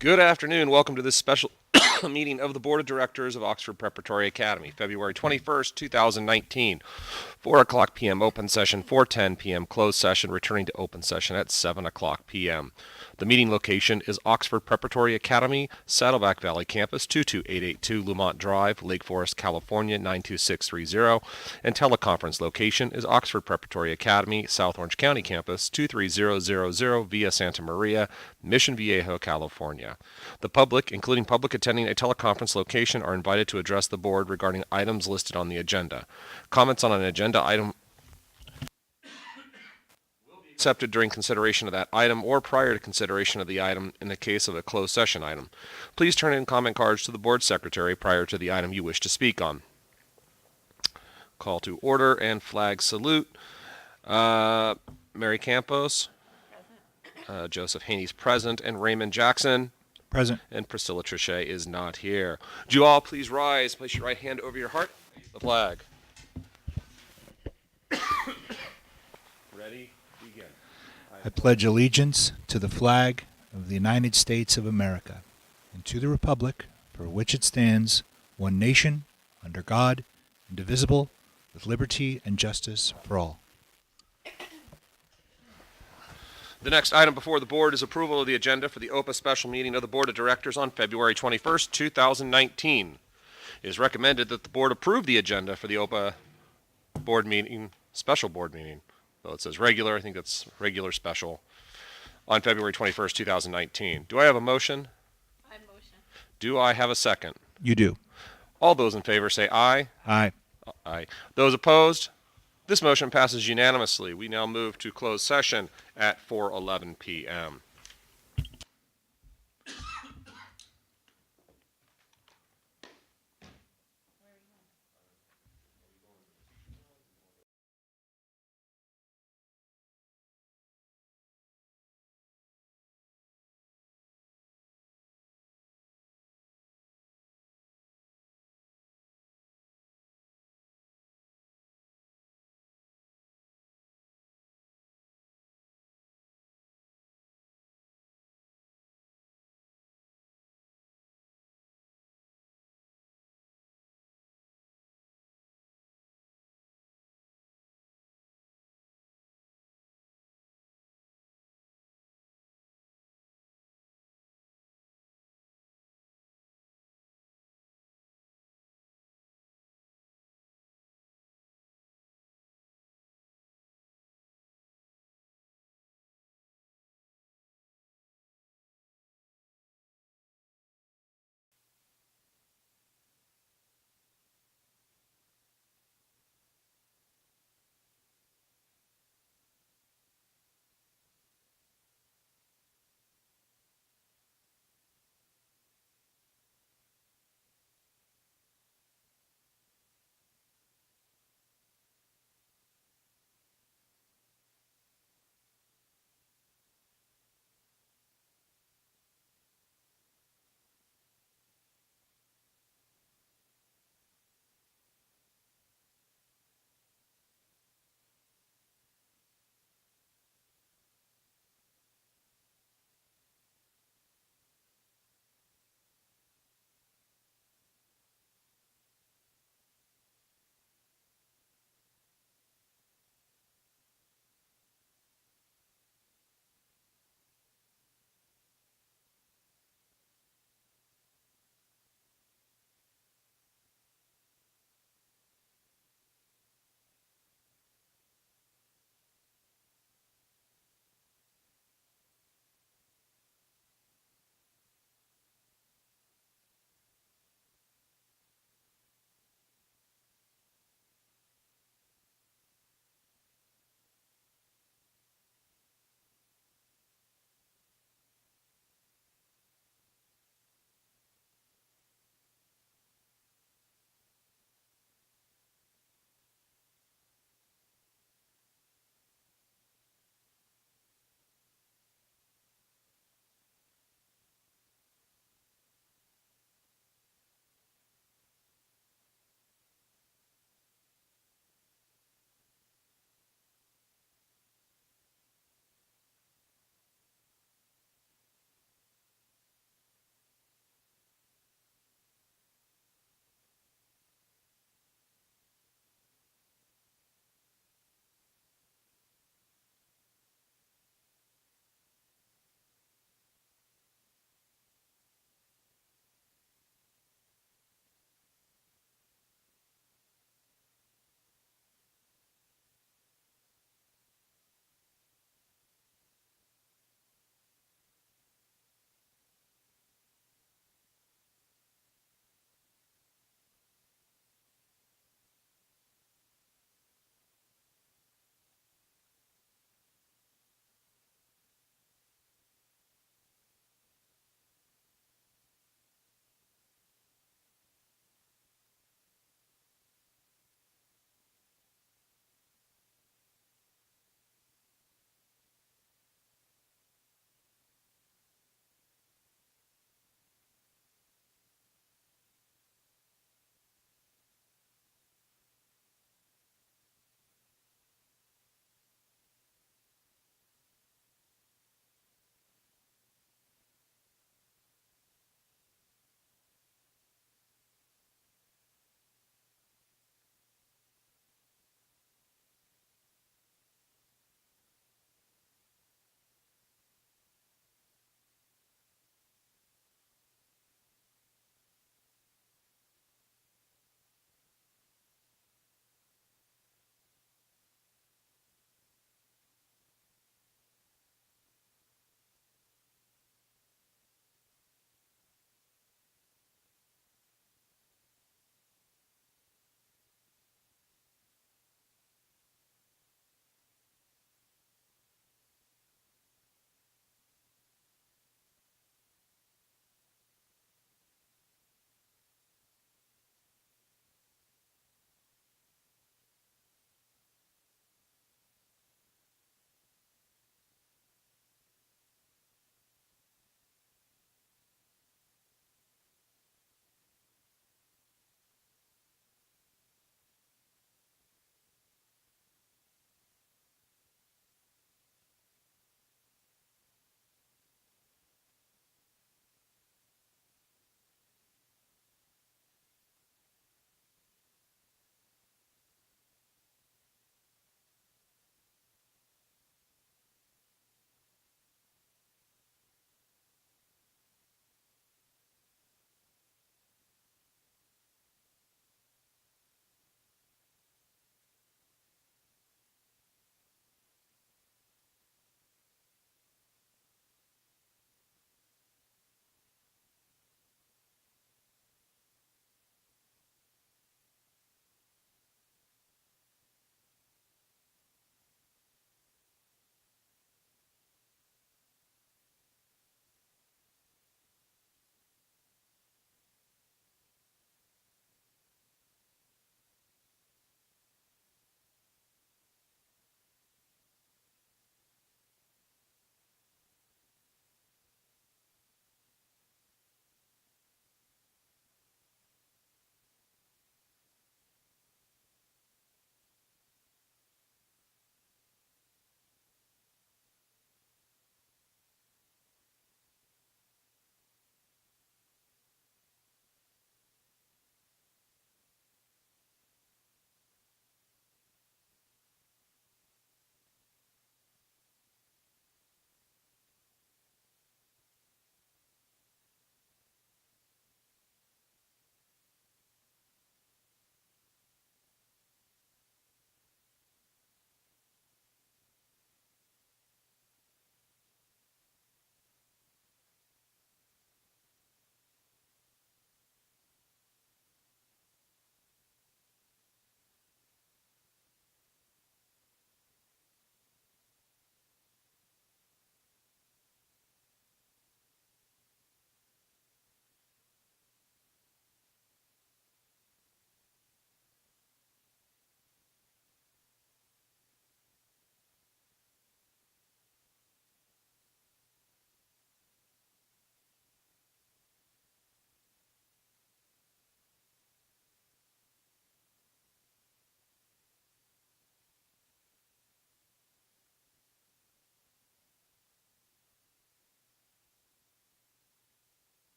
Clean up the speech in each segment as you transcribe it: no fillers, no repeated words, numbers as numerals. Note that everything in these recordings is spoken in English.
Good afternoon. Welcome to this special meeting of the Board of Directors of Oxford Preparatory Academy, February 21st, 2019. 4 o'clock p.m. open session, 4:10 p.m. closed session, returning to open session at 7 o'clock p.m. The meeting location is Oxford Preparatory Academy, Saddleback Valley Campus, 22882 Lumont Drive, Lake Forest, California, 92630. And teleconference location is Oxford Preparatory Academy, South Orange County Campus, 23000 Via Santa Maria, Mission Viejo, California. The public, including public attending a teleconference location, are invited to address the board regarding items listed on the agenda. Comments on an agenda item will be accepted during consideration of that item or prior to consideration of the item in the case of a closed session item. Please turn in comment cards to the board secretary prior to the item you wish to speak on. Call to order and flag salute. Mary Campos. Joseph Haney's present, and Raymond Jackson. Present. And Priscilla Trichet is not here. Would you all please rise, place your right hand over your heart, the flag. Ready? Begin. I pledge allegiance to the flag of the United States of America and to the republic for which it stands, one nation, under God, indivisible, with liberty and justice for all. The next item before the board is approval of the agenda for the OPA special meeting of the Board of Directors on February 21st, 2019. It is recommended that the board approve the agenda for the OPA board meeting, special board meeting. Though it says regular, I think that's regular special, on February 21st, 2019. Do I have a motion? I motion. Do I have a second? You do. All those in favor say aye. Aye. Aye. Those opposed? This motion passes unanimously. We now move to closed session at 4:11 p.m.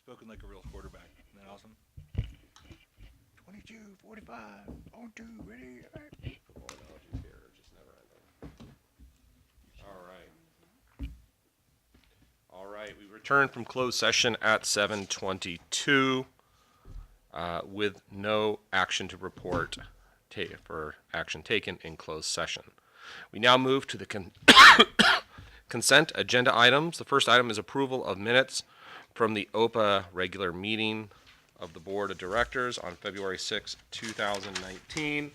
Spoken like a real quarterback. Isn't that awesome? 22, 45, on 2, ready. Football analogies here are just never ending. All right, we return from closed session at 7:22 with no action to report for action taken in closed session. We now move to the consent agenda items. The first item is approval of minutes from the OPA regular meeting of the Board of Directors on February 6, 2019.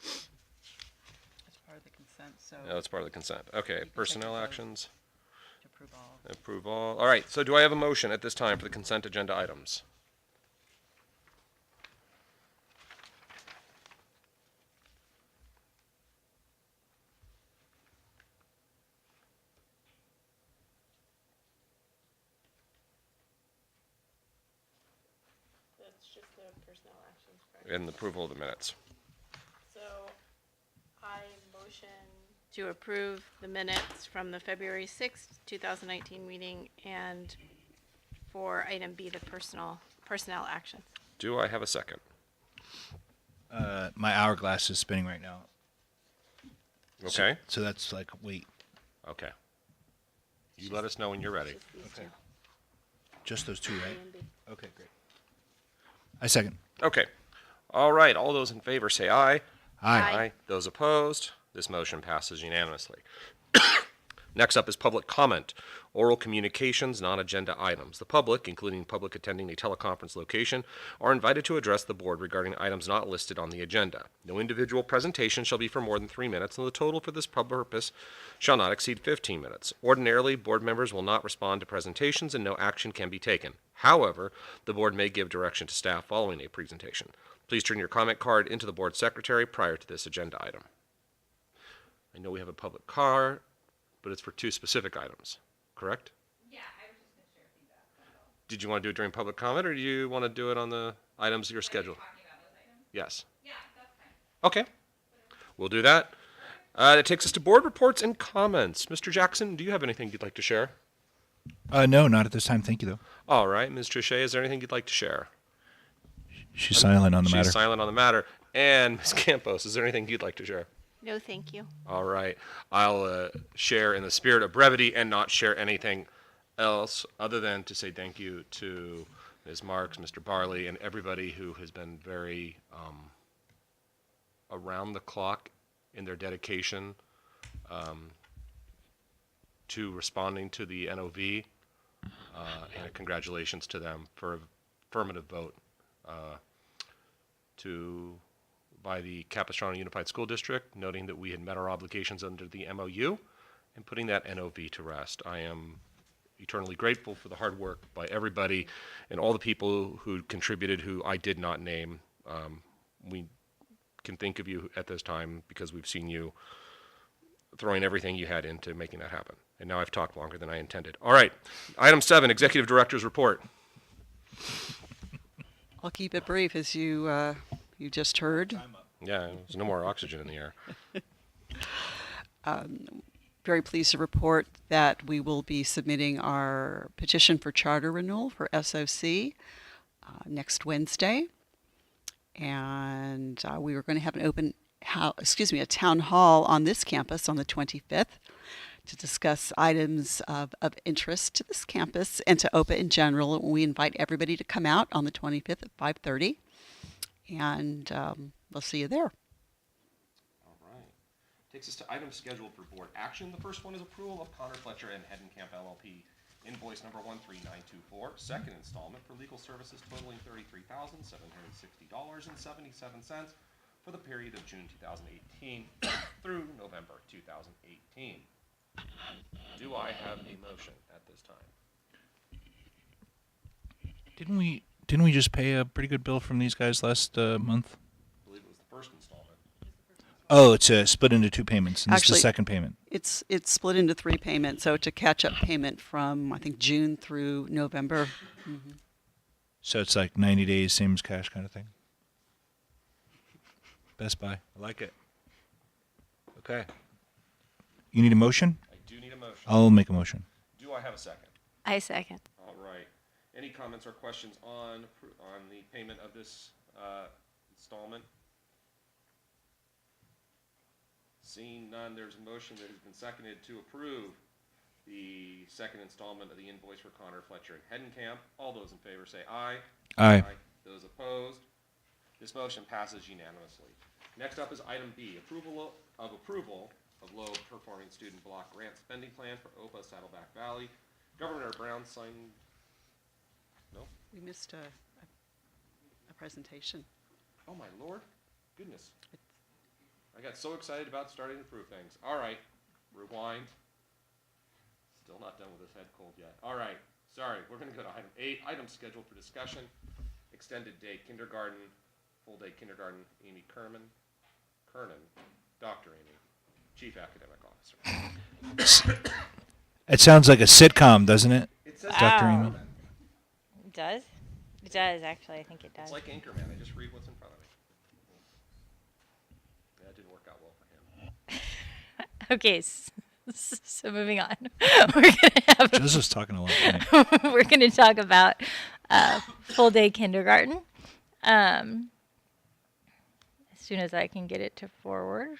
That's part of the consent, so Yeah, that's part of the consent. Okay, take personnel a vote. actions. to approve all. Approve all. All right, so do I have a motion at this time for the consent agenda items? That's just the personnel actions, correct? And the approval of the minutes. So I motion to approve the minutes from the February 6th, 2019 meeting, and for item B, the personnel actions. Do I have a second? My hourglass is spinning right now. Okay. So that's like, wait, Okay. You let us know when you're ready. Just these Okay. two, just those two, A right? and B. Okay, great. I second. Okay. All right. All those in favor say aye. Aye. Those opposed? This motion passes unanimously. Next up is public comment. Oral communications, non-agenda items. The public, including public attending a teleconference location, are invited to address the board regarding items not listed on the agenda. No individual presentation shall be for more than 3 minutes, and the total for this purpose shall not exceed 15 minutes. Ordinarily, board members will not respond to presentations, and no action can be taken. However, the board may give direction to staff following a presentation. Please turn your comment card into the board secretary prior to this agenda item. I know we have a public card, but it's for 2 specific items, correct? Yeah, I was just gonna share feedback, that's all. Did you want to do it during public comment, or do you want to do it on the items of your schedule? Talking about those items? Yes. Yeah, that's fine. Okay. We'll do that. It takes us to board reports and comments. Mr. Jackson, do you have anything you'd like to share? No, not at this time. Thank you, though. All right. Ms. Trichet, is there anything you'd like to share? She's silent on the matter. She's silent on the matter. And Ms. Campos, is there anything you'd like to share? No, thank you. All right. I'll share in the spirit of brevity and not share anything else other than to say thank you to Ms. Marks, Mr. Barley, and everybody who has been very around the clock in their dedication to responding to the NOV. And congratulations to them for an affirmative vote by the Capistrano Unified School District, noting that we had met our obligations under the MOU and putting that NOV to rest. I am eternally grateful for the hard work by everybody and all the people who contributed who I did not name. We can think of you at this time because we've seen you throwing everything you had into making that happen. And now I've talked longer than I intended. All right. Item 7, Executive Director's Report. I'll keep it brief, as you just heard. Yeah, there's no more oxygen in the air. Very pleased to report that we will be submitting our petition for charter renewal for SOC next Wednesday. And we were going to have an a town hall on this campus on the 25th to discuss items of interest to this campus and to OPA in general. We invite everybody to come out on the 25th at 5:30, and we'll see you there. All right. Takes us to items scheduled for board action. The first one is approval of Connor Fletcher and Hedenkamp LLP invoice number 13924, second installment for legal services totaling $33,760.77 for the period of June 2018 through November 2018. Do I have a motion at this time? Didn't we just pay a pretty good bill from these guys last month? I believe it was the first installment. Oh, it's split into 2 payments, and this is the Actually- second payment. It's split into 3 payments, so it's a catch-up payment from, I think, June through November. So it's like 90 days, same as cash kind of thing. Best Buy. I like it. Okay. You need a motion? I do need a motion. I'll make a motion. Do I have a second? I second. Any comments or questions on the payment of this installment? Seeing none, there's a motion that has been seconded to approve the second installment of the invoice for Connor Fletcher and Hedenkamp. All those in favor say aye. Aye. Those opposed? This motion passes unanimously. Next up is item B, approval of low performing student block grant spending plan for OPA Saddleback Valley. Governor Brown signed. No? We missed a presentation. Oh my lord, goodness. I got so excited about starting to prove things. All right, rewind. Still not done with this head cold yet. All right, sorry, we're gonna go to item 8, item scheduled for discussion. Extended day kindergarten, full day kindergarten, Amy Kernan, Dr. Amy, Chief Academic Officer. It sounds like a sitcom, doesn't it? It says Dr. Amy. Amy. It does? It does, actually. I think it does. It's like Anchorman, I just read what's in front of me. That didn't work out well for him. Okay, so moving on. We're gonna have Joseph's talking a lot tonight. we're gonna talk about full day kindergarten. As soon as I can get it to forward.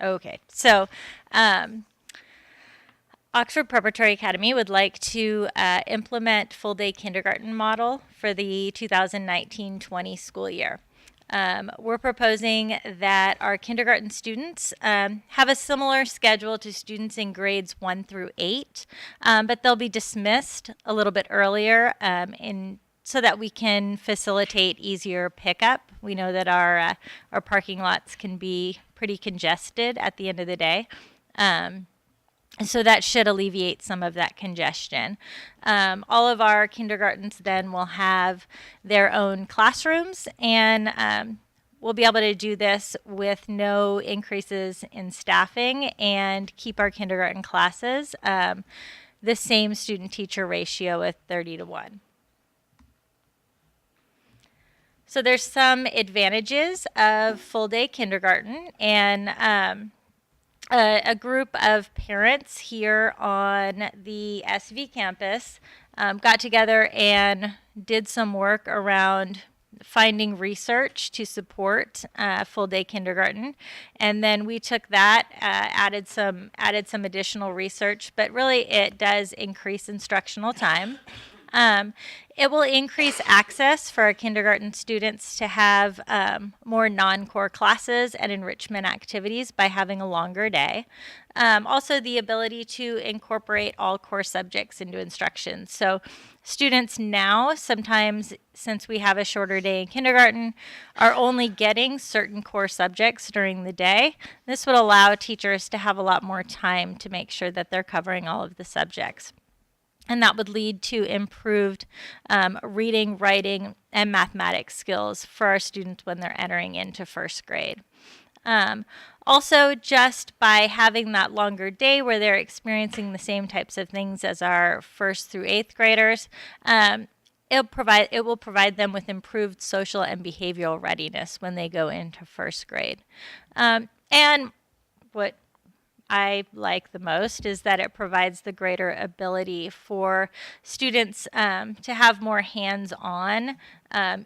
Okay, so Oxford Preparatory Academy would like to implement full day kindergarten model for the 2019-20 school year. We're proposing that our kindergarten students have a similar schedule to students in grades 1 through 8, but they'll be dismissed a little bit earlier so that we can facilitate easier pickup. We know that our parking lots can be pretty congested at the end of the day. So that should alleviate some of that congestion. All of our kindergartens then will have their own classrooms, and we'll be able to do this with no increases in staffing and keep our kindergarten classes the same student-teacher ratio of 30-to-1. So there's some advantages of full-day kindergarten, and a group of parents here on the SV campus got together and did some work around finding research to support full-day kindergarten, and then we took that, added some additional research, but really it does increase instructional time. It will increase access for our kindergarten students to have more non-core classes and enrichment activities by having a longer day. Also, the ability to incorporate all core subjects into instruction. So students now, sometimes since we have a shorter day in kindergarten, are only getting certain core subjects during the day. This would allow teachers to have a lot more time to make sure that they're covering all of the subjects. And that would lead to improved reading, writing, and mathematics skills for our students when they're entering into first grade. Also, just by having that longer day where they're experiencing the same types of things as our 1st through 8th graders, it will provide them with improved social and behavioral readiness when they go into first grade. And what I like the most is that it provides the greater ability for students to have more hands-on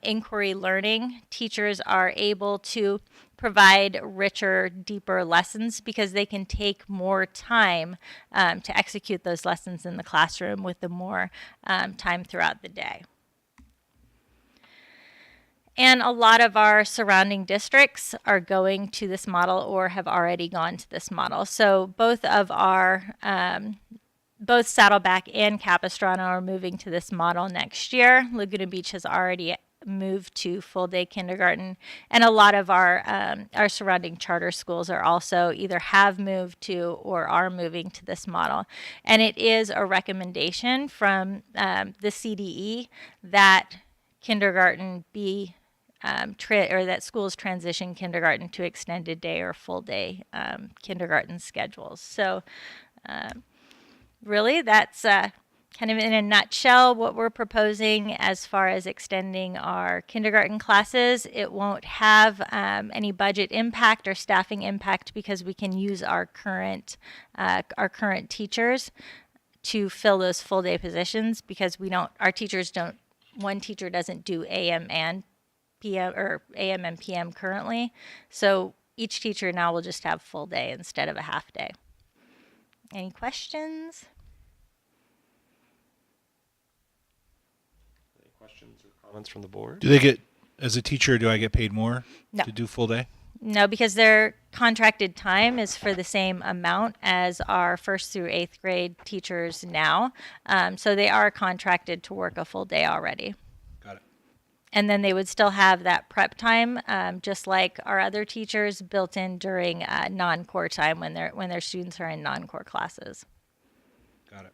inquiry learning. Teachers are able to provide richer, deeper lessons because they can take more time to execute those lessons in the classroom with the more time throughout the day. And a lot of our surrounding districts are going to this model or have already gone to this model. So both of our, both Saddleback and Capistrano are moving to this model next year. Laguna Beach has already moved to full day kindergarten, and a lot of our surrounding charter schools are also either have moved to or are moving to this model. And it is a recommendation from the CDE that kindergarten be or that schools transition kindergarten to extended day or full day kindergarten schedules. So really that's kind of in a nutshell what we're proposing as far as extending our kindergarten classes. It won't have any budget impact or staffing impact because we can use our current teachers to fill those full day positions because our teachers don't, one teacher doesn't do AM and PM or AM and PM currently. So each teacher now will just have full day instead of a half day. Any questions? Any questions or comments from the board? Do they get, as a teacher, do I get paid more No. to do full day? No, because their contracted time is for the same amount as our 1st through 8th grade teachers now. So they are contracted to work a full day already. Got it. And then they would still have that prep time, just like our other teachers, built in during non-core time when their students are in non-core classes. Got it.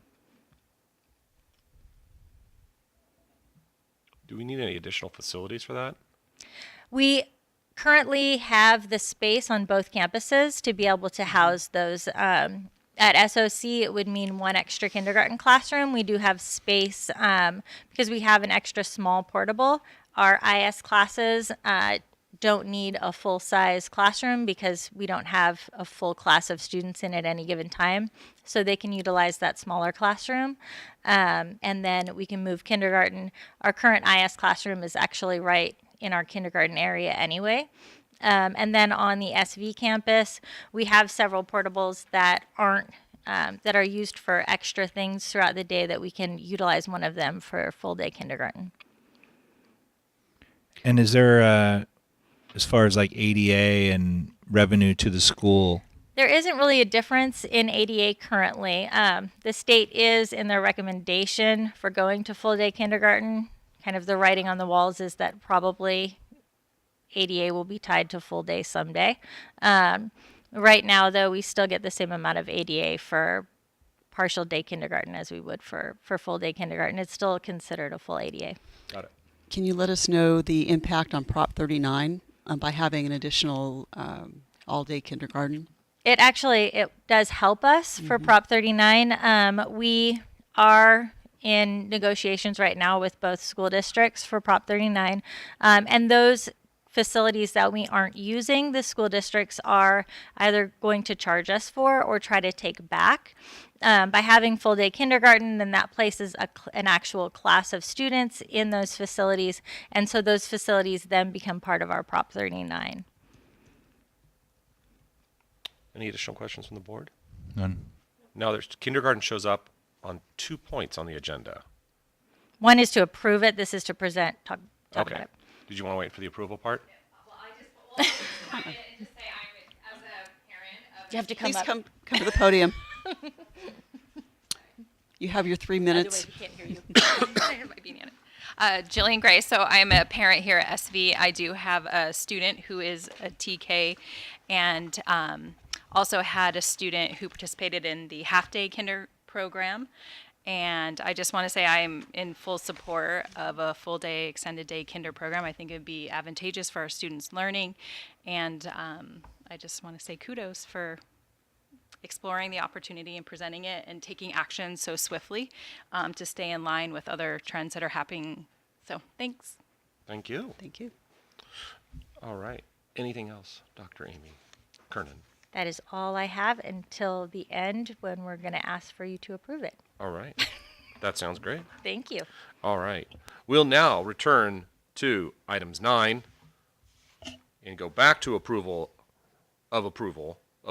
Do we need any additional facilities for that? We currently have the space on both campuses to be able to house those. At SOC, it would mean one extra kindergarten classroom. We do have space because we have an extra small portable. Our IS classes don't need a full-size classroom because we don't have a full class of students in at any given time. So they can utilize that smaller classroom. And then we can move kindergarten. Our current IS classroom is actually right in our kindergarten area anyway. And then on the SV campus, we have several portables that aren't that are used for extra things throughout the day that we can utilize one of them for full day kindergarten. And is there, as far as like ADA and revenue to the school? There isn't really a difference in ADA currently. The state is in their recommendation for going to full day kindergarten. Kind of the writing on the walls is that probably ADA will be tied to full day someday. Right now, though, we still get the same amount of ADA for partial day kindergarten as we would for full day kindergarten. It's still considered a full ADA. Got it. Can you let us know the impact on Prop 39 by having an additional all-day kindergarten? It does help us for Prop 39. We are in negotiations right now with both school districts for Prop 39. And those facilities that we aren't using, the school districts are either going to charge us for or try to take back. By having full day kindergarten, then that places an actual class of students in those facilities. And so those facilities then become part of our Prop 39. Any additional questions from the board? None. Now, kindergarten shows up on 2 points on the agenda. One is to approve it. This is to talk Okay. about it. Did you want to wait for the approval part? Well, I just chime in and just say I'm, as a parent of. You have to come Please up. come to the podium. You have your 3 minutes. Otherwise, we can't hear you. It might be Nana. Jillian Gray. So I'm a parent here at SV. I do have a student who is a TK and also had a student who participated in the half-day kinder program. And I just want to say I'm in full support of a full-day, extended-day kinder program. I think it would be advantageous for our students' learning. And I just want to say kudos for exploring the opportunity and presenting it and taking action so swiftly to stay in line with other trends that are happening. So thanks. Thank you. Thank you. All right. Anything else, Dr. Amy Kernan? That is all I have until the end when we're going to ask for you to approve it. All right. That sounds great. Thank you. All right. We'll now return to items 9 and go back to approval of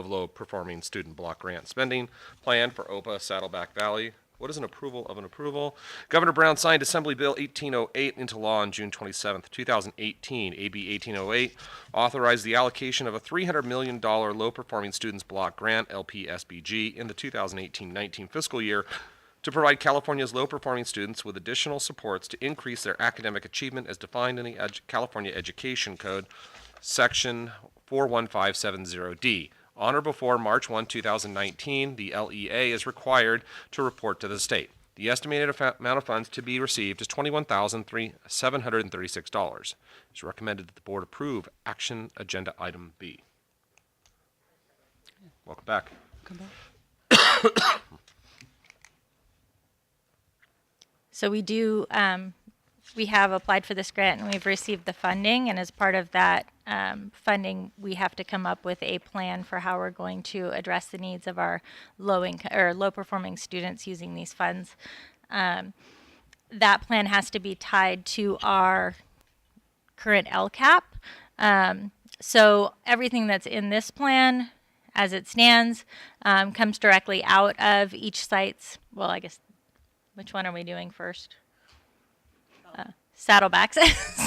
low-performing student block grant spending plan for OPA Saddleback Valley. What is an approval of an approval? Governor Brown signed Assembly Bill 1808 into law on June 27, 2018. AB 1808 authorized the allocation of a $300 million low-performing students block grant, LPSBG, in the 2018-19 fiscal year to provide California's low-performing students with additional supports to increase their academic achievement as defined in the California Education Code, Section 41570D. On or before March 1, 2019, the LEA is required to report to the state. The estimated amount of funds to be received is $21,736. It's recommended that the board approve action agenda item B. Welcome back. Come back. So we have applied for this grant and we've received the funding, and as part of that funding, we have to come up with a plan for how we're going to address the needs of our low performing students using these funds. That plan has to be tied to our current LCAP. So everything that's in this plan, as it stands, comes directly out of each site's. Well, I guess, which one are we doing first? Saddleback's.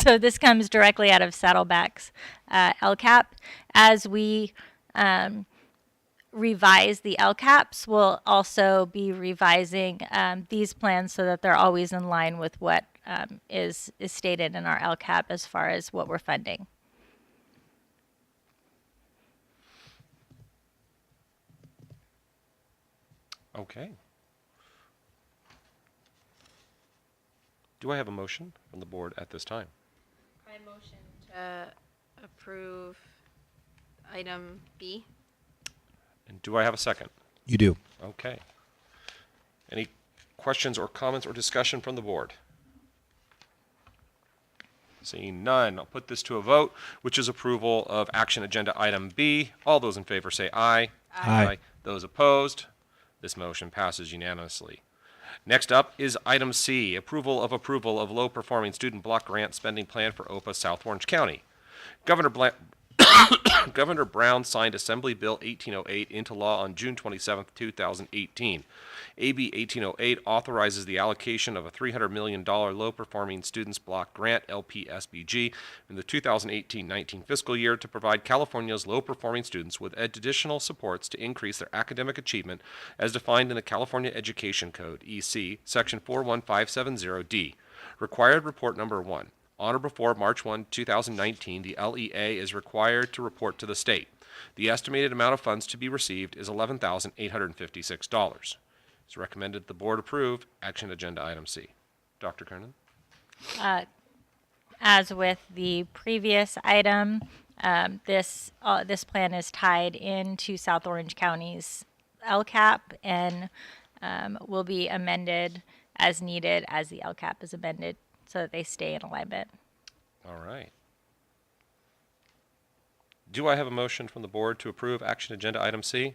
So this comes directly out of Saddleback's LCAP. As we revise the LCAPs, we'll also be revising these plans so that they're always in line with what is stated in our LCAP as far as what we're funding. Okay. Do I have a motion from the board at this time? I motion to approve item B. And do I have a second? You do. Okay. Any questions or comments or discussion from the board? Seeing none, I'll put this to a vote, which is approval of action agenda item B. All those in favor say aye. Aye. Those opposed? This motion passes unanimously. Next up is item C, approval of low-performing student block grant spending plan for OPA South Orange County. Governor Brown signed Assembly Bill 1808 into law on June 27, 2018. AB 1808 authorizes the allocation of a $300 million low-performing students block grant, LPSBG, in the 2018-19 fiscal year to provide California's low-performing students with additional supports to increase their academic achievement as defined in the California Education Code, EC, Section 41570D. Required report number 1. On or before March 1, 2019, the LEA is required to report to the state. The estimated amount of funds to be received is $11,856. It's recommended the board approve action agenda item C. Dr. Kernan? As with the previous item, this plan is tied into South Orange County's LCAP and will be amended as needed as the LCAP is amended so that they stay in alignment. All right. Do I have a motion from the board to approve action agenda item C?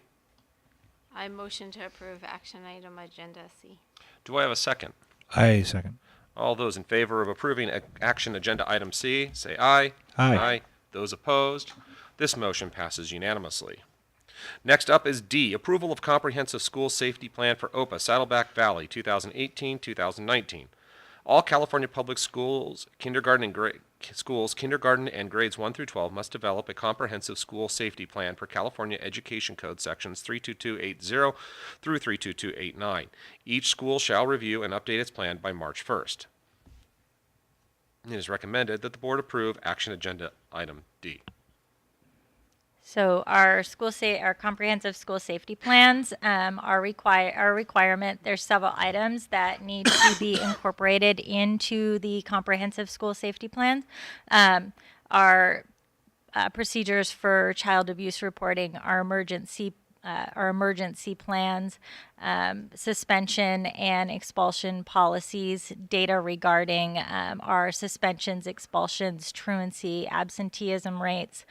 I motion to approve action item agenda C. Do I have a second? I second. All those in favor of approving action agenda item C, say aye. Aye. Those opposed? This motion passes unanimously. Next up is D, approval of comprehensive school safety plan for OPA Saddleback Valley 2018-2019. All California public schools, kindergarten and grades 1 through 12 must develop a comprehensive school safety plan per California Education Code sections 32280 through 32289. Each school shall review and update its plan by March 1st. It is recommended that the board approve action agenda item D. So our comprehensive school safety plans are requirement. There's several items that need to be incorporated into the comprehensive school safety plans. Our procedures for child abuse reporting, our emergency plans, suspension and expulsion policies, data regarding our suspensions, expulsions, truancy, absenteeism rates.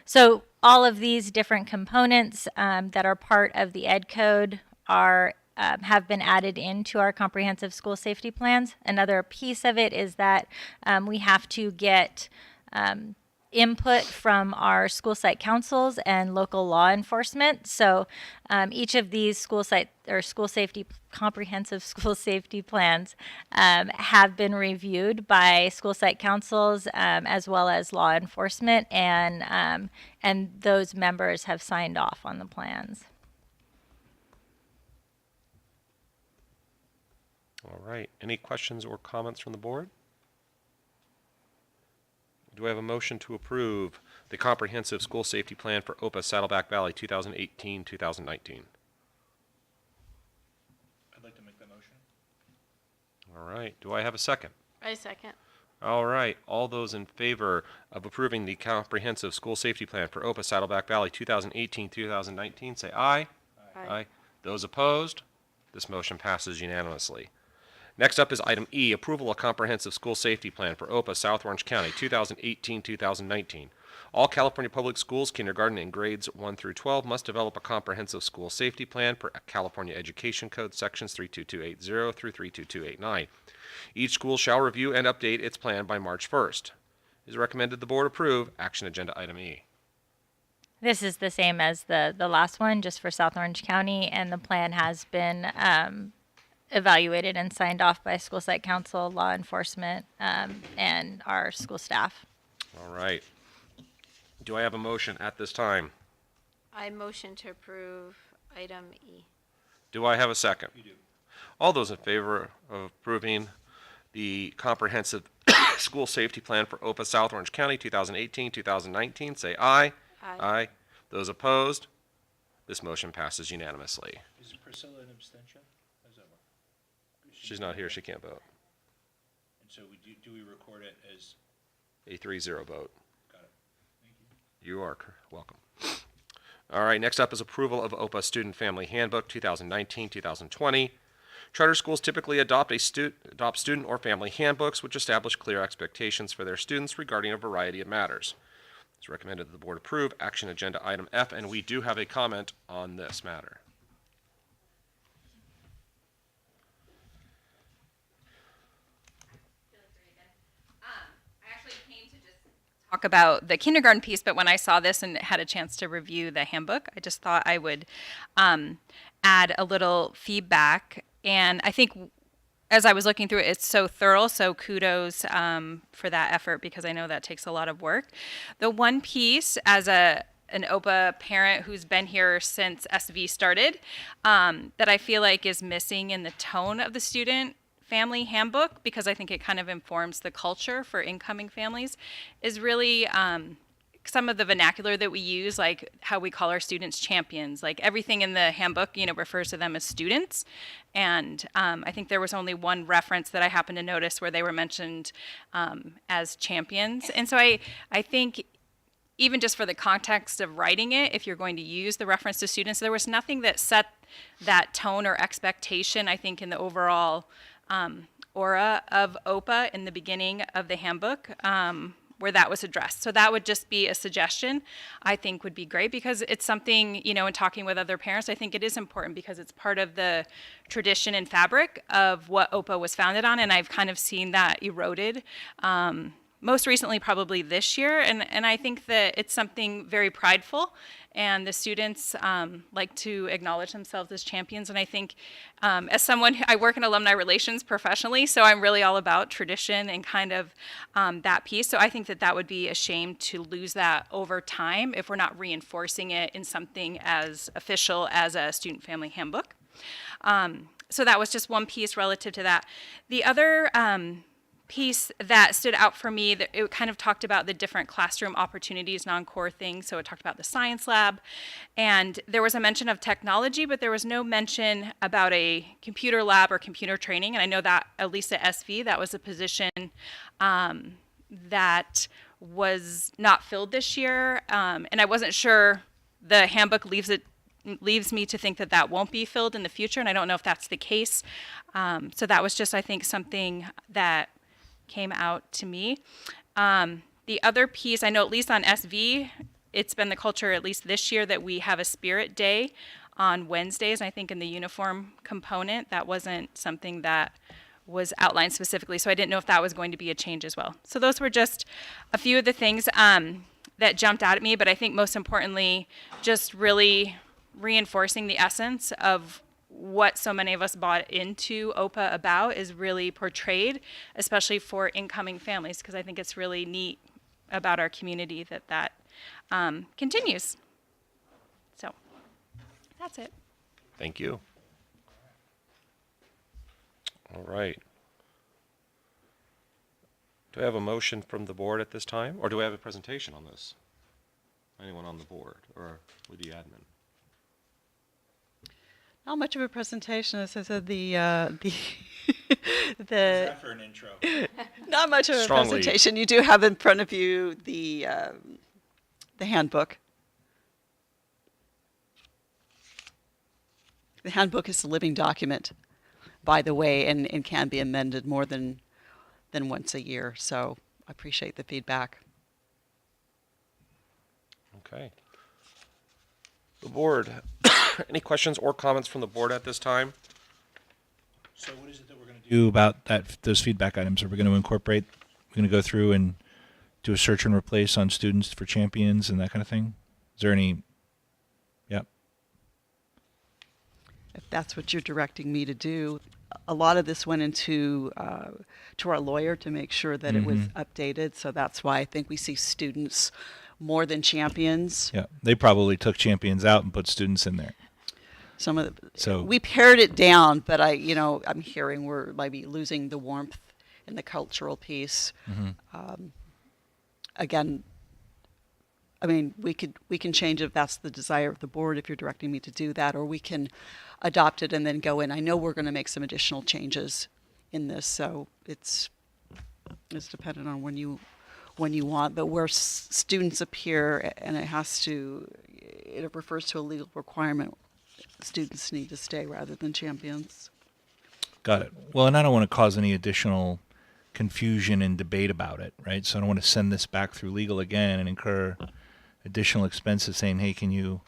So all of these different components that are part of the Ed Code are have been added into our comprehensive school safety plans. Another piece of it is that we have to get input from our school site councils and local law enforcement. So each of these comprehensive school safety plans have been reviewed by school site councils as well as law enforcement, and those members have signed off on the plans. All right. Any questions or comments from the board? Do I have a motion to approve the comprehensive school safety plan for OPA Saddleback Valley 2018-2019? I'd like to make that motion. All right. Do I have a second? I second. All right. All those in favor of approving the comprehensive school safety plan for OPA Saddleback Valley 2018-2019, say aye. Aye. Those opposed? This motion passes unanimously. Next up is item E, approval of comprehensive school safety plan for OPA South Orange County 2018-2019. All California public schools, kindergarten and grades 1 through 12 must develop a comprehensive school safety plan per California Education Code sections 32280 through 32289. Each school shall review and update its plan by March 1st. It is recommended the board approve action agenda item E. This is the same as the last one, just for South Orange County, and the plan has been evaluated and signed off by school site council, law enforcement, and our school staff. All right. Do I have a motion at this time? I motion to approve item E. Do I have a second? You do. All those in favor of approving the comprehensive school safety plan for OPA South Orange County 2018-2019, say aye. Aye. Those opposed? This motion passes unanimously. Is Priscilla an abstention? How does that work? She's not here, she can't vote. And so do we record it as? A 3-0 vote. Got it. Thank you. You are welcome. All right, next up is approval of OPA Student Family Handbook 2019-2020. Charter schools typically adopt student or family handbooks which establish clear expectations for their students regarding a variety of matters. It's recommended that the board approve action agenda item F, and we do have a comment on this matter. Talk about the kindergarten piece, but when I saw this and had a chance to review the handbook, I just thought I would add a little feedback. And I think as I was looking through it, it's so thorough, so kudos for that effort, because I know that takes a lot of work. The one piece, as an OPA parent who's been here since SV started, that I feel like is missing in the tone of the student family handbook, because I think it kind of informs the culture for incoming families, is really some of the vernacular that we use, like how we call our students champions. Like everything in the handbook, refers to them as students. And I think there was only one reference that I happened to notice where they were mentioned as champions. And so I think even just for the context of writing it, if you're going to use the reference to students, there was nothing that set that tone or expectation, I think, in the overall aura of OPA in the beginning of the handbook where that was addressed. So that would just be a suggestion I think would be great, because it's something, in talking with other parents, I think it is important because it's part of the tradition and fabric of what OPA was founded on, and I've kind of seen that eroded. Most recently, probably this year, and I think that it's something very prideful, and the students like to acknowledge themselves as champions. And I think, as someone, I work in alumni relations professionally, so I'm really all about tradition and kind of that piece. So I think that would be a shame to lose that over time if we're not reinforcing it in something as official as a student family handbook. So that was just one piece relative to that. The other piece that stood out for me, that it kind of talked about the different classroom opportunities, non-core things. So it talked about the science lab, and there was a mention of technology, but there was no mention about a computer lab or computer training. And I know that at least at SV, that was a position that was not filled this year. And I wasn't sure, the handbook leaves me to think that won't be filled in the future, and I don't know if that's the case. So that was just, I think, something that came out to me. The other piece, I know at least on SV, it's been the culture at least this year that we have a spirit day on Wednesdays. I think in the uniform component, that wasn't something that was outlined specifically. So I didn't know if that was going to be a change as well. So those were just a few of the things that jumped out at me. But I think most importantly, just really reinforcing the essence of what so many of us bought into OPA about is really portrayed, especially for incoming families, because I think it's really neat about our community that continues. So that's it. Thank you. All right. Do I have a motion from the board at this time, or do I have a presentation on this? Anyone on the board or with the admin? Not much of a presentation. As I said, the That for an intro. not much of a Strong lead. presentation. You do have in front of you the handbook. The handbook is a living document by the way, and can be amended more than once a year. So I appreciate the feedback. Okay. The board, any questions or comments from the board at this time? So what is it that we're going to do about those feedback items? Are we going to incorporate, we're going to go through and do a search and replace on students for champions and that kind of thing? Is there any, yeah. If that's what you're directing me to do. A lot of this went into to our lawyer to make sure that it was updated. So that's why I think we see students more than champions. Yeah, they probably took champions out and put students in there. Some of the, So- we pared it down, but I'm hearing we're maybe losing the warmth and the cultural piece. Again, I mean, we can change if that's the desire of the board, if you're directing me to do that, or we can adopt it and then go in. I know we're going to make some additional changes in this, so it's dependent on when you want. But where students appear, and it refers to a legal requirement, students need to stay rather than champions. Got it. Well, and I don't want to cause any additional confusion and debate about it, right? So I don't want to send this back through legal again and incur additional expenses saying, hey, can you,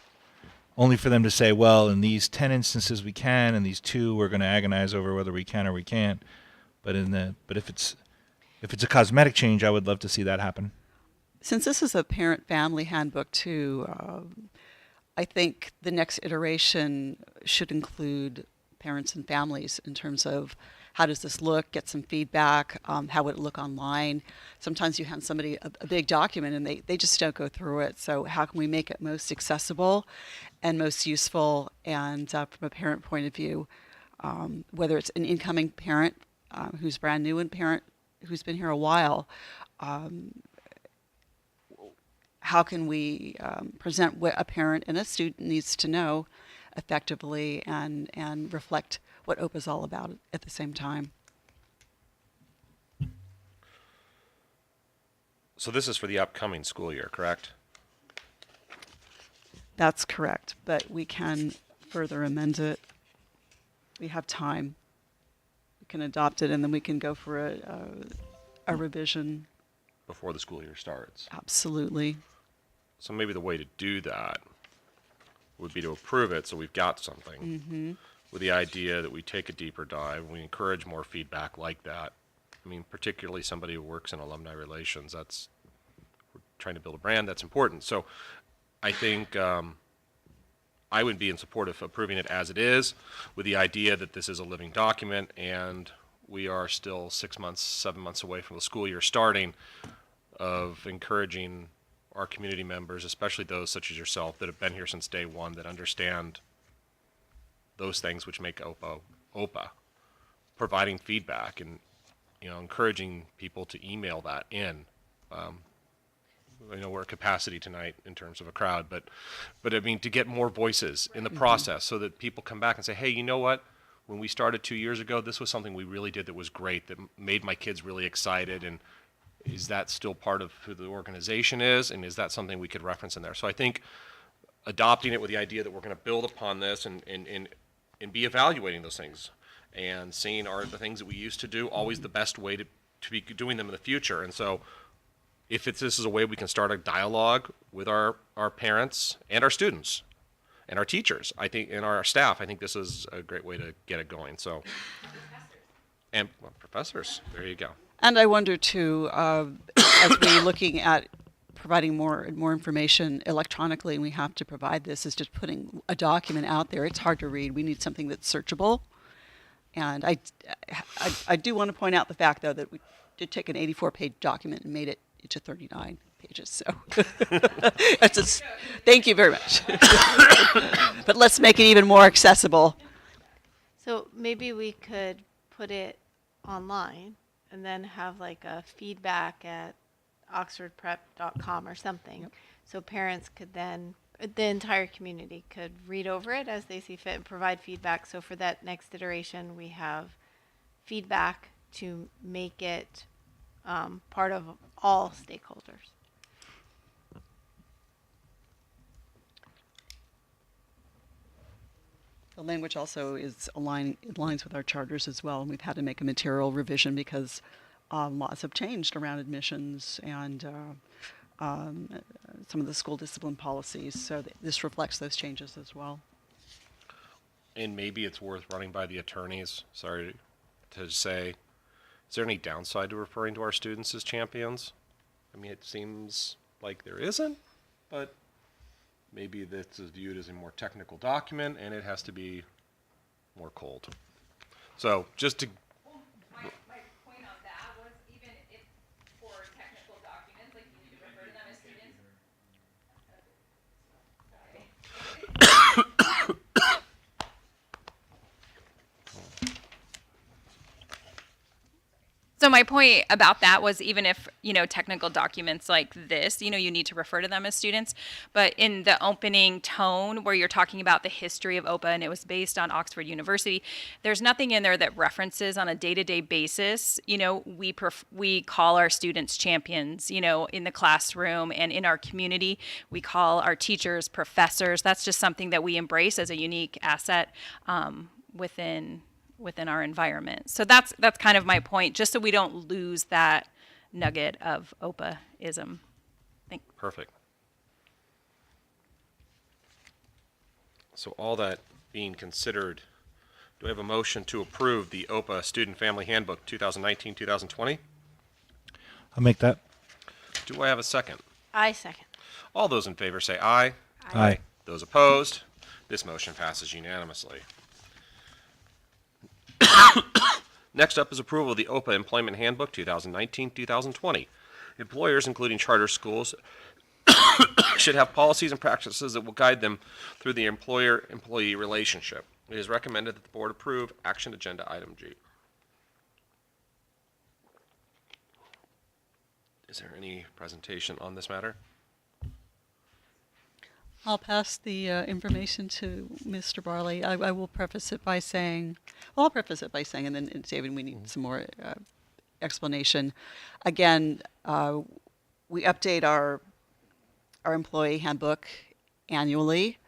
only for them to say, well, in these 10 instances we can, and these 2 we're going to agonize over whether we can or we can't. But if it's a cosmetic change, I would love to see that happen. Since this is a parent-family handbook too, I think the next iteration should include parents and families in terms of how does this look, get some feedback, how would it look online. Sometimes you hand somebody a big document and they just don't go through it. So how can we make it most accessible and most useful? And from a parent point of view, whether it's an incoming parent who's brand new and parent who's been here a while, how can we present what a parent and a student needs to know effectively and reflect what OPA is all about at the same time? So this is for the upcoming school year, correct? That's correct, but we can further amend it. We have time. We can adopt it, and then we can go for a revision. Before the school year starts. Absolutely. So maybe the way to do that would be to approve it so we've got something with the idea that we take a deeper dive, we encourage more feedback like that. I mean, particularly somebody who works in alumni relations, we're trying to build a brand, that's important. So I think I would be in support of approving it as it is with the idea that this is a living document and we are still 6 months, 7 months away from the school year starting, of encouraging our community members, especially those such as yourself that have been here since day one, that understand those things which make OPA, providing feedback and encouraging people to email that in. I know we're at capacity tonight in terms of a crowd, but I mean to get more voices in the process so that people come back and say, hey, you know what? When we started 2 years ago, this was something we really did that was great, that made my kids really excited. And is that still part of who the organization is? And is that something we could reference in there? So I think adopting it with the idea that we're going to build upon this and be evaluating those things and seeing are the things that we used to do always the best way to be doing them in the future. And so if this is a way we can start a dialogue with our parents and our students and our teachers, I think, and our staff, I think this is a great way to get it going. So, and professors, there you go. And I wonder too, as we're looking at providing more information electronically, and we have to provide this, is just putting a document out there. It's hard to read. We need something that's searchable. And I do want to point out the fact, though, that we did take an 84-page document and made it into 39 pages. So thank you very much. But let's make it even more accessible. So maybe we could put it online and then have like a feedback at oxfordprep.com or something. Yep. So parents could then, the entire community could read over it as they see fit and provide feedback. So for that next iteration, we have feedback to make it part of all stakeholders. The language also aligns with our charters as well, and we've had to make a material revision because laws have changed around admissions and some of the school discipline policies. So this reflects those changes as well. And maybe it's worth running by the attorneys, sorry to say, is there any downside to referring to our students as champions? I mean, it seems like there isn't, but maybe this is viewed as a more technical document and it has to be more cold. So just to My point on that was even if for technical documents, like you need to refer to them as students. So my point about that was even if, technical documents like this, you need to refer to them as students, but in the opening tone where you're talking about the history of OPA and it was based on Oxford University, there's nothing in there that references on a day-to-day basis, we call our students champions, in the classroom and in our community. We call our teachers professors. That's just something that we embrace as a unique asset within our environment. So that's kind of my point, just so we don't lose that nugget of OPA-ism. Perfect. So all that being considered, do I have a motion to approve the OPA Student Family Handbook 2019-2020? I'll make that. Do I have a second? I second. All those in favor say aye. Aye. Those opposed? This motion passes unanimously. Next up is approval of the OPA Employment Handbook 2019-2020. Employers, including charter schools, should have policies and practices that will guide them through the employer-employee relationship. It is recommended that the board approve action agenda item G. Is there any presentation on this matter? I'll pass the information to Mr. Barley. I will preface it by saying, and then David, we need some more explanation. Again, we update our employee handbook annually,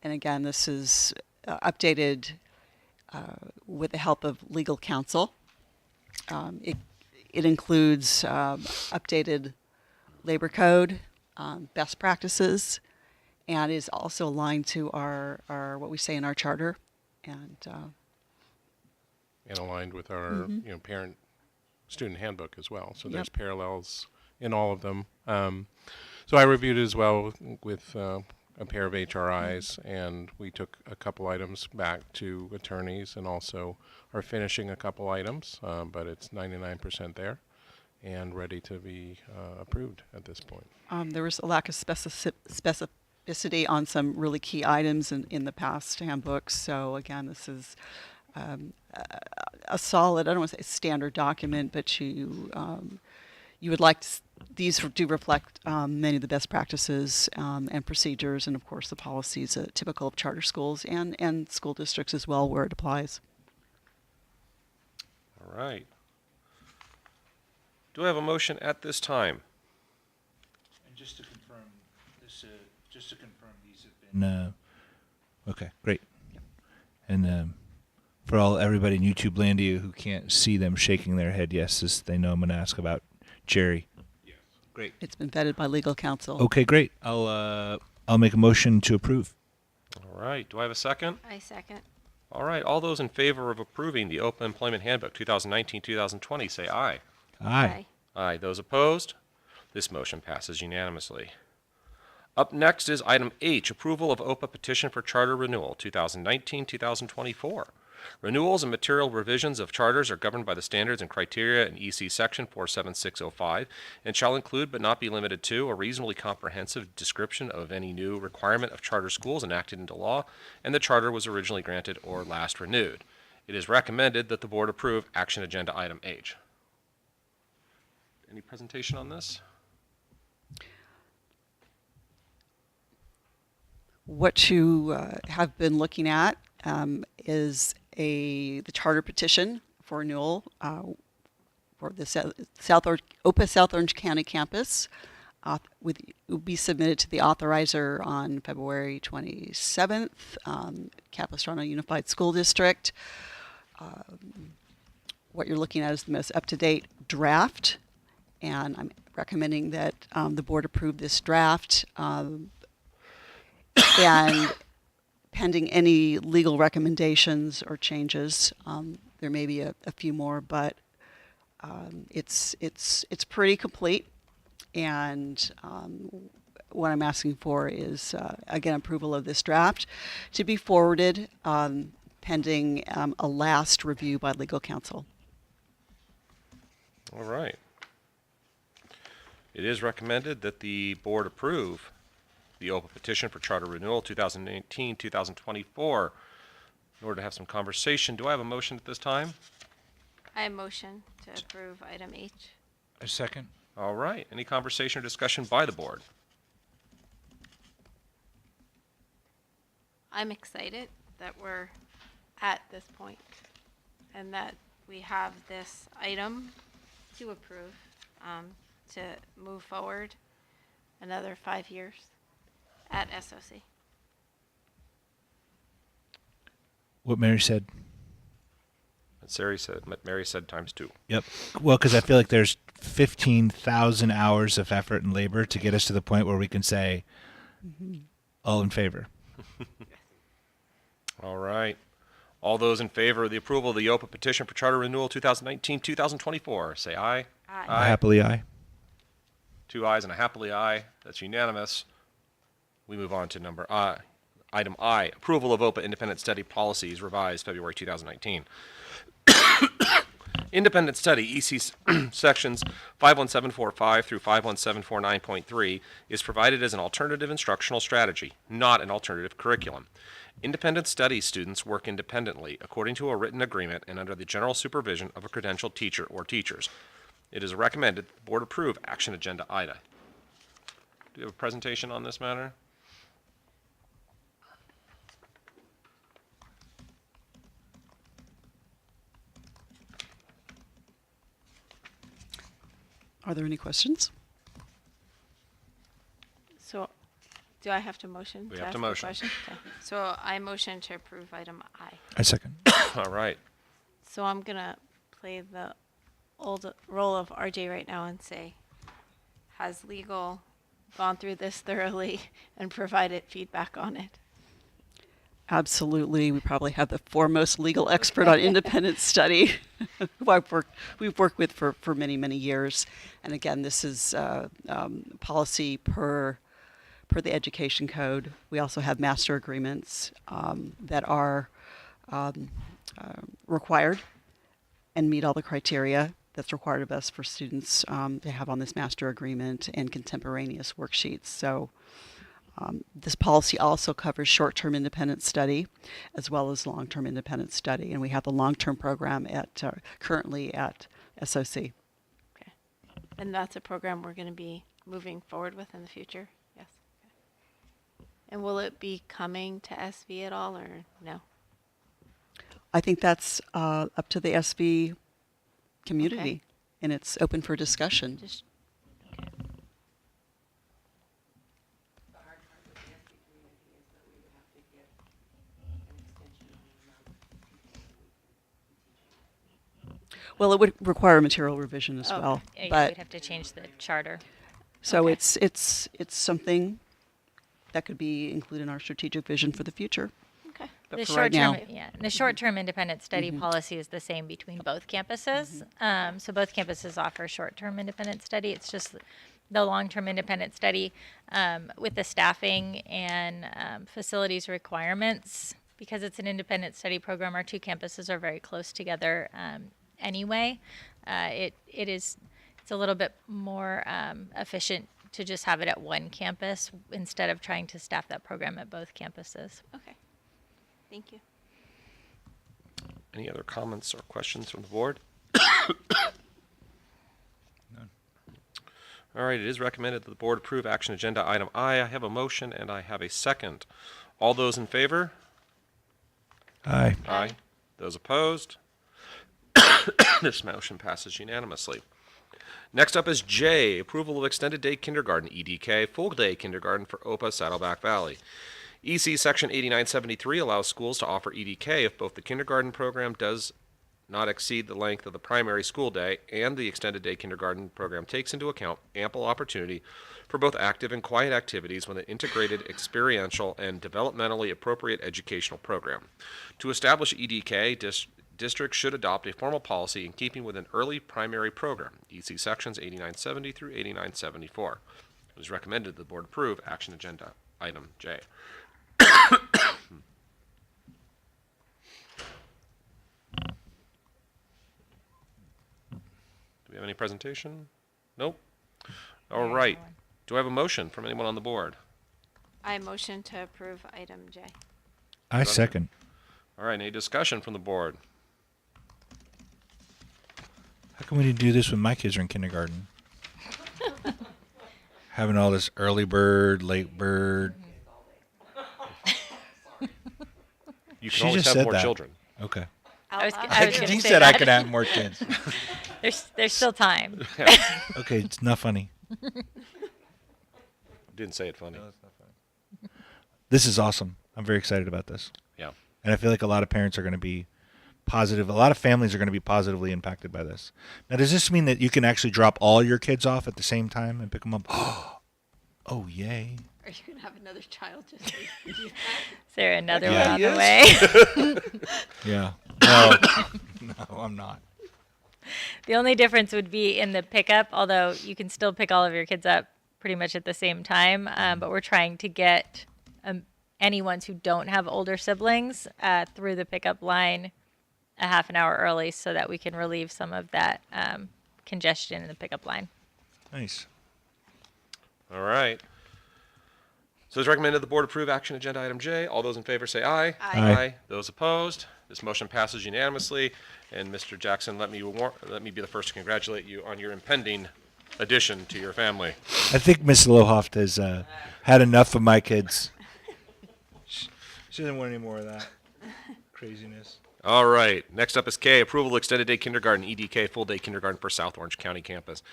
and again, this is updated with the help of legal counsel. It includes updated labor code, best practices, and is also aligned to our what we say in our charter, and aligned with our parent student handbook as well. So there's Yep. parallels in all of them. So I reviewed it as well with a pair of HRIs, and we took a couple items back to attorneys, and also are finishing a couple items, but it's 99% there and ready to be approved at this point. there was a lack of specificity on some really key items in the past handbooks. So again, this is a solid, I don't want to say standard document, but you would like these do reflect many of the best practices and procedures, and of course the policies typical of charter schools and school districts as well where it applies. All right. Do I have a motion at this time? And just to confirm, these have been. Okay, great. And for everybody in YouTube land who can't see them shaking their head, yes, as they know I'm going to ask about Jerry. Yes. Great. It's been vetted by legal counsel. Okay, great. I'll make a motion to approve. All right. Do I have a second? I second. All right. All those in favor of approving the Open Employment Handbook 2019-2020 say aye. Aye. Aye. Those opposed? This motion passes unanimously. Up next is item H, approval of OPA petition for charter renewal 2019-2024. Renewals and material revisions of charters are governed by the standards and criteria in EC section 47605 and shall include but not be limited to a reasonably comprehensive description of any new requirement of charter schools enacted into law and the charter was originally granted or last renewed. It is recommended that the board approve action agenda item H. Any presentation on this? What you have been looking at is the charter petition for renewal for the OPA South Orange County campus. will be submitted to the authorizer on February 27th, Capistrano Unified School District. What you're looking at is the most up-to-date draft, and I'm recommending that the board approve this draft. And pending any legal recommendations or changes, there may be a few more, but it's pretty complete. And what I'm asking for is, again, approval of this draft to be forwarded pending a last review by legal counsel. All right. It is recommended that the board approve the OPA petition for charter renewal 2018-2024. In order to have some conversation, do I have a motion at this time? I motion to approve item H. A second. All right. Any conversation or discussion by the board? I'm excited that we're at this point and that we have this item to approve to move forward another 5 years at SOC. What Mary said. Mary said times 2. Yep. Well, because I feel like there's 15,000 hours of effort and labor to get us to the point where we can say, all in favor. All right. All those in favor of the approval of the OPA petition for charter renewal 2019-2024, say aye. Aye. Happily aye. 2 ayes and a happily aye. That's unanimous. We move on to item I, approval of OPA independent study policies revised February 2019. Independent study, EC sections 51745 through 51749.3 is provided as an alternative instructional strategy, not an alternative curriculum. Independent study students work independently according to a written agreement and under the general supervision of a credentialed teacher or teachers. It is recommended that the board approve action agenda item. Do you have a presentation on this matter? Are there any questions? So, do I have to motion? We have ask to the motion. question? Okay. So I motion to approve item I. I second. All right. So I'm gonna play the old role of RJ right now and say, has legal gone through this thoroughly and provided feedback on it? Absolutely. We probably have the foremost legal expert on independent study who we've worked with for many, many years. And again, this is policy per the education code. We also have master agreements that are required and meet all the criteria that's required of us for students to have on this master agreement and contemporaneous worksheets. So this policy also covers short-term independent study as well as long-term independent study. And we have the long-term program at currently at SOC. Okay. And that's a program we're gonna be moving forward with in the future? Yes. Okay. And will it be coming to SV at all or no? I think that's up to the SV community, Okay. and it's open for discussion. Just, Well, it would require a material revision as Oh, well, Yeah, but we'd have to change the charter. so Okay. it's something that could be included in our strategic vision for the future. okay. But The for right now, the short-term independent study policy is the same between both campuses. So both campuses offer short-term independent study. It's just the long-term independent study with the staffing and facilities requirements. Because it's an independent study program, our two campuses are very close together anyway. It's a little bit more efficient to just have it at one campus instead of trying to staff that program at both campuses. Okay. Thank you. Any other comments or questions from the board? None. All right, it is recommended that the board approve action agenda item I. I have a motion and I have a second. All those in favor? Aye. Aye. Those opposed? This motion passes unanimously. Next up is J, approval of extended day kindergarten, EDK, full day kindergarten for OPA Saddleback Valley. EC Section 8973 allows schools to offer EDK if both the kindergarten program does not exceed the length of the primary school day and the extended day kindergarten program takes into account ample opportunity for both active and quiet activities with an integrated, experiential, and developmentally appropriate educational program. To establish EDK, districts should adopt a formal policy in keeping with an early primary program, EC Sections 8970 through 8974. It is recommended that the board approve action agenda item J. Do we have any presentation? Nope. All right. Do I have a motion from anyone on the board? I motion to approve item J. I second. All right. Any discussion from the board? How come we didn't do this when my kids are in kindergarten? Having all this early bird, late bird. You She can always just have said more that. children. Okay. I was gonna He say said I that. could have more kids. There's still time. Okay, it's not funny. Didn't say it funny. This is awesome. I'm very excited about this. Yeah. And I feel like a lot of parents are going to be positive. A lot of families are going to be positively impacted by this. Now, does this mean that you can actually drop all your kids off at the same time and pick them up? Oh, yay. Are you going to have another child just Is there another Yeah, one on the way? Yeah. No, no, I'm not. The only difference would be in the pickup, although you can still pick all of your kids up pretty much at the same time. But we're trying to get anyone who don't have older siblings through the pickup line a half an hour early so that we can relieve some of that congestion in the pickup line. Nice. All right. So it's recommended the board approve action agenda item J. All those in favor say aye. Aye. Those opposed? This motion passes unanimously. And Mr. Jackson, let me be the first to congratulate you on your impending addition to your family. I think Miss Lohoft has had enough of my kids. She doesn't want any more of that craziness. All right. Next up is K, approval of extended day kindergarten, EDK, full day kindergarten for South Orange County campus.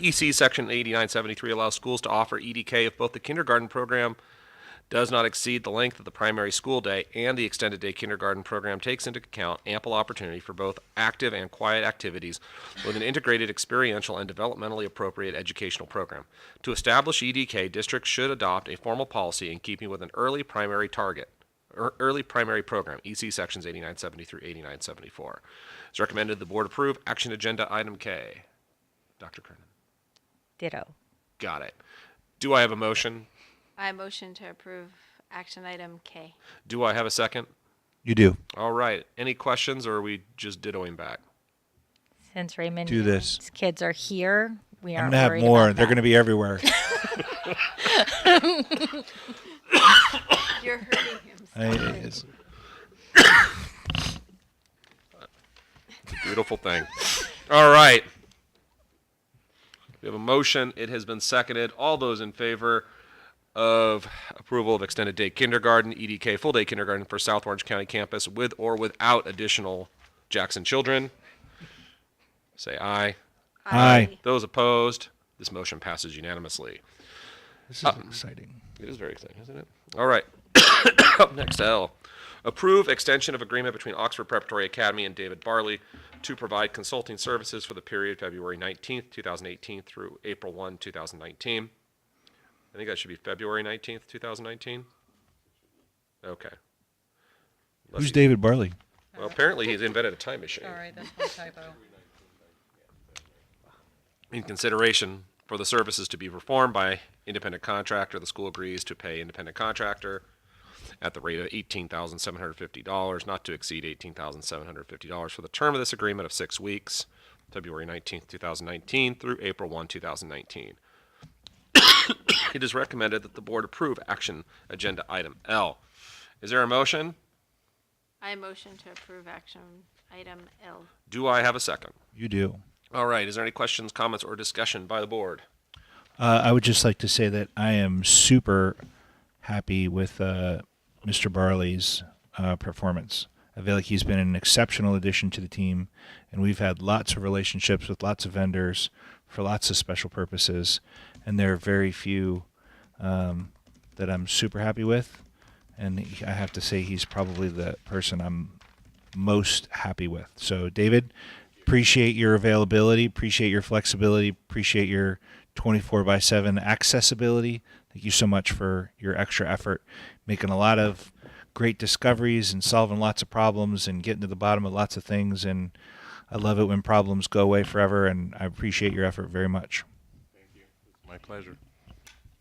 EC Section 8973 allows schools to offer EDK if both the kindergarten program does not exceed the length of the primary school day and the extended day kindergarten program takes into account ample opportunity for both active and quiet activities with an integrated, experiential, and developmentally appropriate educational program. To establish EDK, districts should adopt a formal policy in keeping with an early primary program, EC Sections 8970 through 8974. It's recommended the board approve action agenda item K. Dr. Kernan. Ditto. Got it. Do I have a motion? I motion to approve action item K. Do I have a second? You do. All right. Any questions, or are we just dittoing back? Since Raymond's Do this. kids are here, we I'm aren't going to have worried more. about They're that. going to be everywhere. You're hurting him. It's- Beautiful thing. All right. We have a motion. It has been seconded. All those in favor of approval of extended day kindergarten, EDK, full day kindergarten for South Orange County campus with or without additional Jackson children, say aye. Aye. Those opposed, this motion passes unanimously. This is exciting. It is very exciting, isn't it? All right. Up next, L. Approve extension of agreement between Oxford Preparatory Academy and David Barley to provide consulting services for the period February 19th, 2018 through April 1, 2019. I think that should be February 19th, 2019. Okay. Unless Who's you- David Barley? Well, apparently he's invented a time machine. Sorry, that's my typo. In consideration for the services to be performed by independent contractor, the school agrees to pay independent contractor at the rate of $18,750, not to exceed $18,750 for the term of this agreement of 6 weeks, February 19th, 2019 through April 1, 2019. It is recommended that the board approve action agenda item L. Is there a motion? I motion to approve action item L. Do I have a second? You do. All right. Is there any questions, comments, or discussion by the board? I would just like to say that I am super happy with Mr. Barley's performance I feel like he's been an exceptional addition to the team, and we've had lots of relationships with lots of vendors for lots of special purposes, and there are very few that I'm super happy with, and I have to say he's probably the person I'm most happy with. So, David, appreciate your availability, appreciate your flexibility, appreciate your 24/7 accessibility. Thank you so much for your extra effort, making a lot of great discoveries and solving lots of problems and getting to the bottom of lots of things. And I love it when problems go away forever, and I appreciate your effort very much. Thank you. It's my pleasure.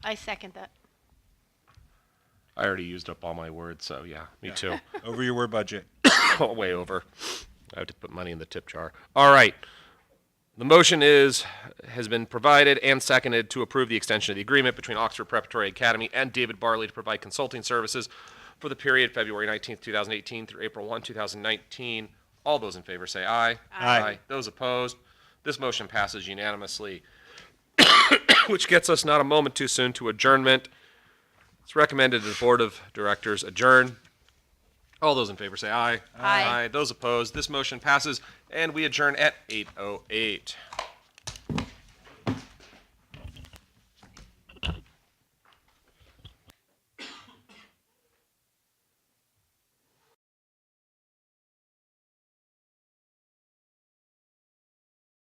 I second that. I already used up all my words, so yeah, me too. Over your word budget. Way over. I have to put money in the tip jar. All right. The motion has been provided and seconded to approve the extension of the agreement between Oxford Preparatory Academy and David Barley to provide consulting services for the period February 19th, 2018 through April 1, 2019. All those in favor say aye. Aye. Those opposed? This motion passes unanimously, which gets us not a moment too soon to adjournment. It's recommended that the Board of Directors adjourn. All those in favor say aye. Aye. Those opposed? This motion passes, and we adjourn at 8:08.